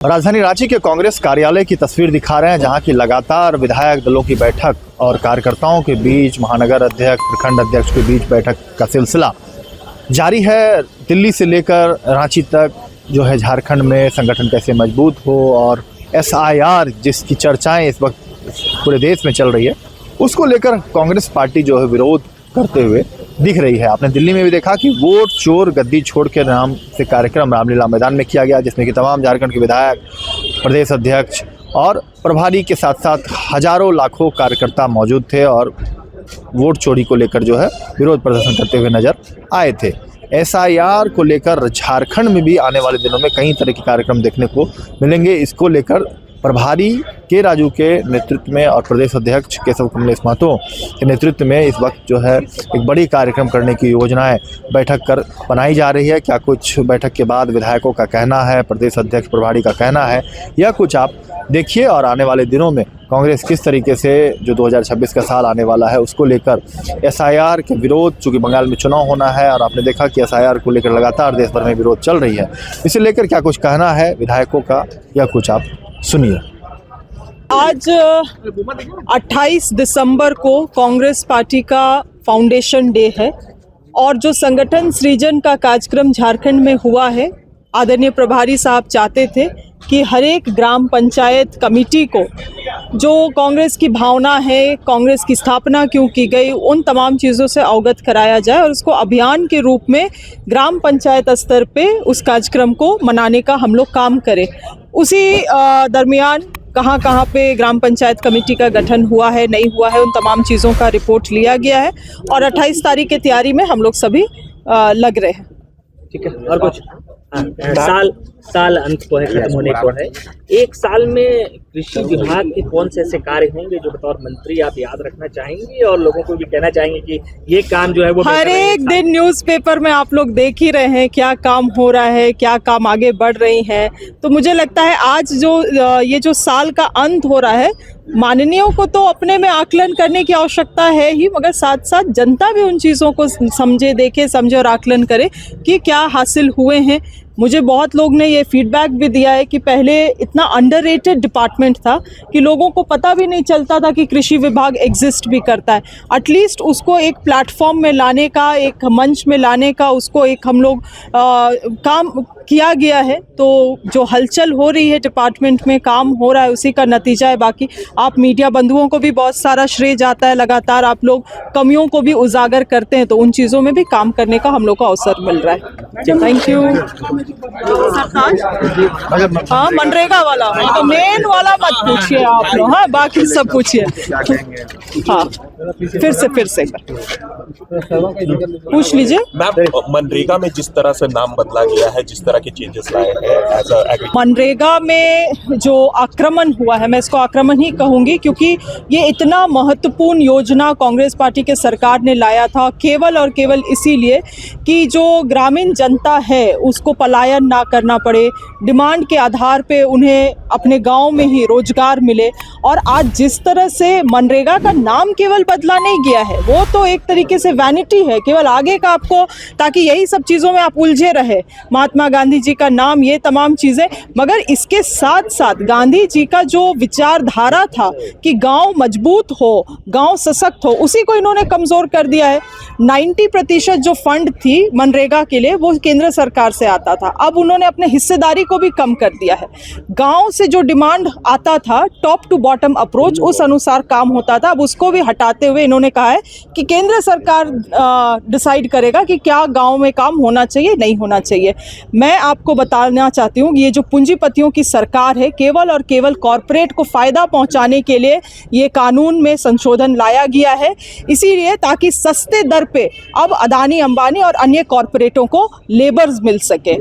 राजधानी रांची के कांग्रेस कार्यालय की तस्वीर दिखा रहे हैं, जहां की लगातार विधायक दलों की बैठक और कार्यकर्ताओं के बीच, महानगर अध्यक्ष, प्रखंड अध्यक्ष के बीच बैठक का सिलसिला जारी है। दिल्ली से लेकर रांची तक जो है झारखंड में संगठन कैसे मजबूत हो और SIR जिसकी चर्चाएं इस वक्त पूरे देश में चल रही है, उसको लेकर कांग्रेस पार्टी जो है विरोध करते हुए दिख रही है। आपने दिल्ली में भी देखा कि वोट चोर गद्दी छोड़ के नाम से कार्यक्रम रामलीला मैदान में किया गया, जिसमें कि तमाम झारखंड के विधायक, प्रदेश अध्यक्ष और प्रभारी के साथ साथ हजारों लाखों कार्यकर्ता मौजूद थे और वोट चोरी को लेकर जो है विरोध प्रदर्शन करते हुए नजर आए थे। SIR को लेकर झारखंड में भी आने वाले दिनों में कई तरह के कार्यक्रम देखने को मिलेंगे। इसको लेकर प्रभारी के राजू के नेतृत्व में और प्रदेश अध्यक्ष केशव कमलेश महतो के नेतृत्व में इस वक्त जो है एक बड़ी कार्यक्रम करने की योजनाएं बैठक कर बनाई जा रही है। क्या कुछ बैठक के बाद विधायकों का कहना है, प्रदेश अध्यक्ष प्रभारी का कहना है, या कुछ आप देखिए। और आने वाले दिनों में कांग्रेस किस तरीके से जो 2026 का साल आने वाला है उसको लेकर SIR के विरोध, चूँकि बंगाल में चुनाव होना है और आपने देखा कि SIR को लेकर लगातार देश भर में विरोध चल रही है, इसे लेकर क्या कुछ कहना है विधायकों का, या कुछ आप सुनिए। आज 28 दिसंबर को कांग्रेस पार्टी का फाउंडेशन डे है और जो संगठन सृजन का कार्यक्रम झारखंड में हुआ है, आदरणीय प्रभारी साहब चाहते थे कि हर एक ग्राम पंचायत कमेटी को जो कांग्रेस की भावना है, कांग्रेस की स्थापना क्यों की गई, उन तमाम चीज़ों से अवगत कराया जाए और उसको अभियान के रूप में ग्राम पंचायत स्तर पे उस कार्यक्रम को मनाने का हम लोग काम करें। उसी दरमियान कहाँ पे ग्राम पंचायत कमेटी का गठन हुआ है, नहीं हुआ है, उन तमाम चीज़ों का रिपोर्ट लिया गया है और 28 तारीख की तैयारी में हम लोग सभी लग रहे हैं। ठीक है, और कुछ साल अंत को है, खत्म होने को है। एक साल में कृषि विभाग के कौन से ऐसे कार्य होंगे जो बतौर मंत्री आप याद रखना चाहेंगे और लोगों को भी कहना चाहेंगे कि ये काम जो है वो हर एक दिन न्यूज़पेपर में आप लोग देख ही रहे हैं क्या काम हो रहा है, क्या काम आगे बढ़ रही है। तो मुझे लगता है आज जो ये जो साल का अंत हो रहा है, माननीयों को तो अपने में आकलन करने की आवश्यकता है ही, मगर साथ साथ जनता भी उन चीज़ों को समझे, देखे, समझे और आकलन करे कि क्या हासिल हुए हैं। मुझे बहुत लोग ने ये फीडबैक भी दिया है कि पहले इतना अंडररेटेड डिपार्टमेंट था कि लोगों को पता भी नहीं चलता था कि कृषि विभाग एग्जिस्ट भी करता है। एटलीस्ट उसको एक प्लेटफॉर्म में लाने का, एक मंच में लाने का, उसको एक हम लोग काम किया गया है। तो जो हलचल हो रही है डिपार्टमेंट में, काम हो रहा है, उसी का नतीजा है। बाकी आप मीडिया बंधुओं को भी बहुत सारा श्रेय जाता है, लगातार आप लोग कमियों को भी उजागर करते हैं, तो उन चीज़ों में भी काम करने का हम लोग को अवसर मिल रहा है। Thank you. हाँ, मनरेगा वाला, तो मेन वाला मत पूछिए आप लोग, हाँ बाकी सब पूछिए। हाँ, फिर से पूछ लीजिए। मैम, मनरेगा में जिस तरह से नाम बदला गया है, जिस तरह के चेंजेस लाए हैं मनरेगा में जो आक्रमण हुआ है, मैं इसको आक्रमण ही कहूँगी, क्योंकि ये इतना महत्वपूर्ण योजना कांग्रेस पार्टी के सरकार ने लाया था केवल और केवल इसीलिए कि जो ग्रामीण जनता है उसको पलायन ना करना पड़े, डिमांड के आधार पे उन्हें अपने गांव में ही रोजगार मिले। और आज जिस तरह से मनरेगा का नाम केवल बदला नहीं गया है, वो तो एक तरीके से वैनिटी है, केवल आगे का आपको, ताकि यही सब चीज़ों में आप उलझे रहे, महात्मा गांधी जी का नाम, ये तमाम चीज़ें। मगर इसके साथ साथ गांधी जी का जो विचारधारा था कि गांव मजबूत हो, गांव सशक्त हो, उसी को इन्होंने कमज़ोर कर दिया है। 90% जो फंड थी मनरेगा के लिए वो केंद्र सरकार से आता था, अब उन्होंने अपने हिस्सेदारी को भी कम कर दिया है। गांव से जो डिमांड आता था, टॉप टू बॉटम अप्रोच, उस अनुसार काम होता था, अब उसको भी हटाते हुए इन्होंने कहा है कि केंद्र सरकार डिसाइड करेगा कि क्या गांव में काम होना चाहिए, नहीं होना चाहिए। मैं आपको बताना चाहती हूँ, ये जो पूंजीपतियों की सरकार है, केवल और केवल कॉरपोरेट को फ़ायदा पहुँचाने के लिए ये कानून में संशोधन लाया गया है, इसीलिए ताकि सस्ते दर पे अब अदानी, अंबानी और अन्य कॉरपोरेटों को लेबर्स मिल सके।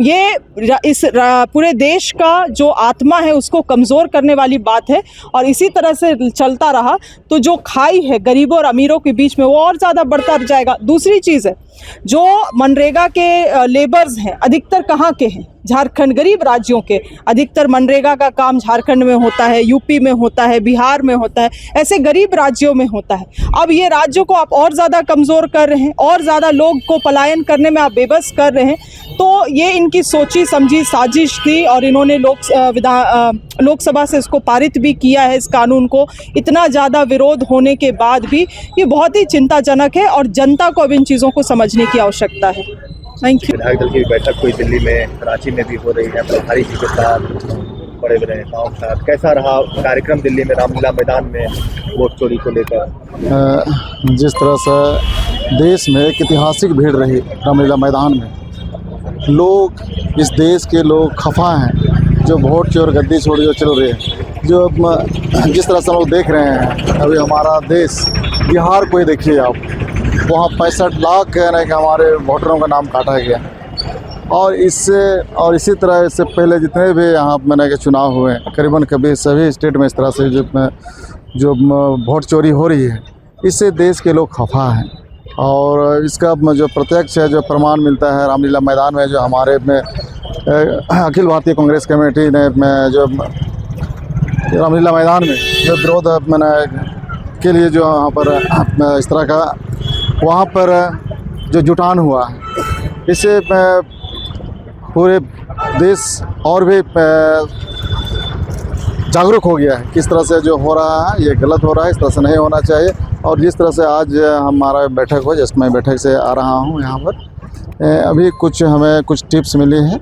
ये इस पूरे देश का जो आत्मा है उसको कमज़ोर करने वाली बात है और इसी तरह से चलता रहा तो जो खाई है गरीबों और अमीरों के बीच में वो और ज़्यादा बढ़ता जाएगा। दूसरी चीज़ है, जो मनरेगा के लेबर्स हैं अधिकतर कहाँ के हैं? झारखंड, गरीब राज्यों के। अधिकतर मनरेगा का काम झारखंड में होता है, यूपी में होता है, बिहार में होता है, ऐसे गरीब राज्यों में होता है। अब ये राज्यों को आप और ज़्यादा कमज़ोर कर रहे हैं, और ज़्यादा लोग को पलायन करने में आप बेबस कर रहे हैं। तो ये इनकी सोची समझी साजिश थी और इन्होंने लोकसभा से इसको पारित भी किया है, इस कानून को। इतना ज़्यादा विरोध होने के बाद भी ये बहुत ही चिंताजनक है और जनता को अब इन चीज़ों को समझने की आवश्यकता है। Thank you. विधायक दल की बैठक हुई दिल्ली में, कराची में भी हो रही है, प्रभारी जी के साथ, बड़े बड़े नेताओं के साथ। कैसा रहा कार्यक्रम दिल्ली में, रामलीला मैदान में वोट चोरी को लेकर? जिस तरह से देश में एक ऐतिहासिक भीड़ रही रामलीला मैदान में, लोग, इस देश के लोग खफा हैं जो वोट चोर गद्दी छोड़ जो चल रहे हैं। जो जिस तरह से हम लोग देख रहे हैं अभी हमारा देश, बिहार को ही देखिए आप, वहाँ 65 लाख कह रहे हैं कि हमारे वोटरों का नाम काटा गया। और इसी तरह इससे पहले जितने भी यहाँ मैंने के चुनाव हुए करीबन कभी सभी स्टेट में इस तरह से जो वोट चोरी हो रही है, इससे देश के लोग खफा हैं। और इसका जो प्रत्यक्ष है, जो प्रमाण मिलता है रामलीला मैदान में, जो हमारे में अखिल भारतीय कांग्रेस कमेटी ने जो रामलीला मैदान में जो विरोध के लिए जो यहाँ पर इस तरह का वहाँ पर जो जुटान हुआ है, इससे पूरे देश और भी जागरूक हो गया है। किस तरह से जो हो रहा है ये गलत हो रहा है, इस तरह से नहीं होना चाहिए। और जिस तरह से आज हमारा बैठक हो, जिसमें बैठक से आ रहा हूँ यहाँ पर, अभी हमें कुछ टिप्स मिली हैं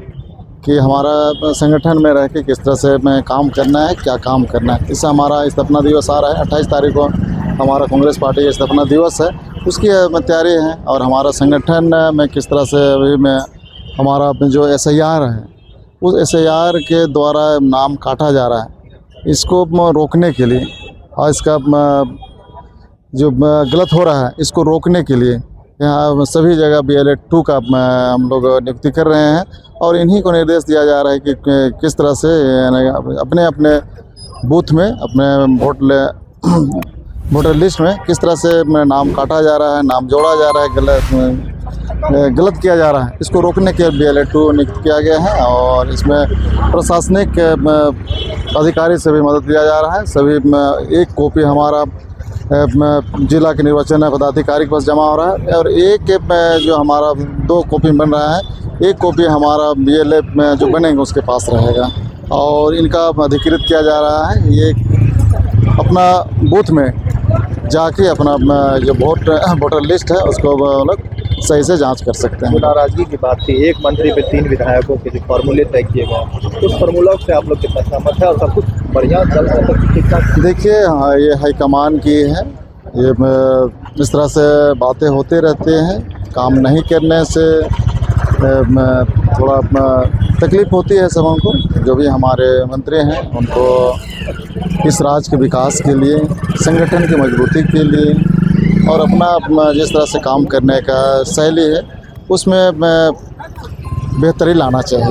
कि हमारा संगठन में रह के किस तरह से काम करना है, क्या काम करना है। इससे हमारा स्थापना दिवस आ रहा है, 28 तारीख को हमारा कांग्रेस पार्टी का स्थापना दिवस है, उसकी तैयारी है। और हमारा संगठन में किस तरह से अभी में हमारा जो SIR है, उस SIR के द्वारा नाम काटा जा रहा है, इसको रोकने के लिए और इसका जो गलत हो रहा है इसको रोकने के लिए यहाँ सभी जगह BLA 2 का हम लोग नियुक्ति कर रहे हैं। और इन्हीं को निर्देश दिया जा रहा है कि किस तरह से अपने अपने बूथ में, अपने वोटर लिस्ट में किस तरह से नाम काटा जा रहा है, नाम जोड़ा जा रहा है, गलत किया जा रहा है, इसको रोकने के BLA 2 नियुक्त किया गया है। और इसमें प्रशासनिक अधिकारी से भी मदद लिया जा रहा है। सभी एक कॉपी हमारा जिला के निर्वाचन पदाधिकारी के पास जमा हो रहा है, और एक जो हमारा 2 कॉपी बन रहा है, एक कॉपी हमारा BLA में जो बनेंगे उसके पास रहेगा। और इनका अधिकृत किया जा रहा है, ये अपना बूथ में जाके अपना जो वोटर लिस्ट है उसको लोग सही से जांच कर सकते हैं। नाराजगी की बात थी, एक मंत्री पे 3 विधायकों के जो फार्मूले तय किए गए, उस फार्मूला से आप लोग कितना सहमत है और सब कुछ बढ़िया चल रहा है? देखिए, हाँ, ये हाईकमान की है, ये इस तरह से बातें होते रहते हैं। काम नहीं करने से थोड़ा तकलीफ होती है सबों को। जो भी हमारे मंत्री हैं उनको इस राज्य के विकास के लिए, संगठन की मजबूती के लिए और अपना जिस तरह से काम करने का शैली है उसमें बेहतरी लाना चाहिए।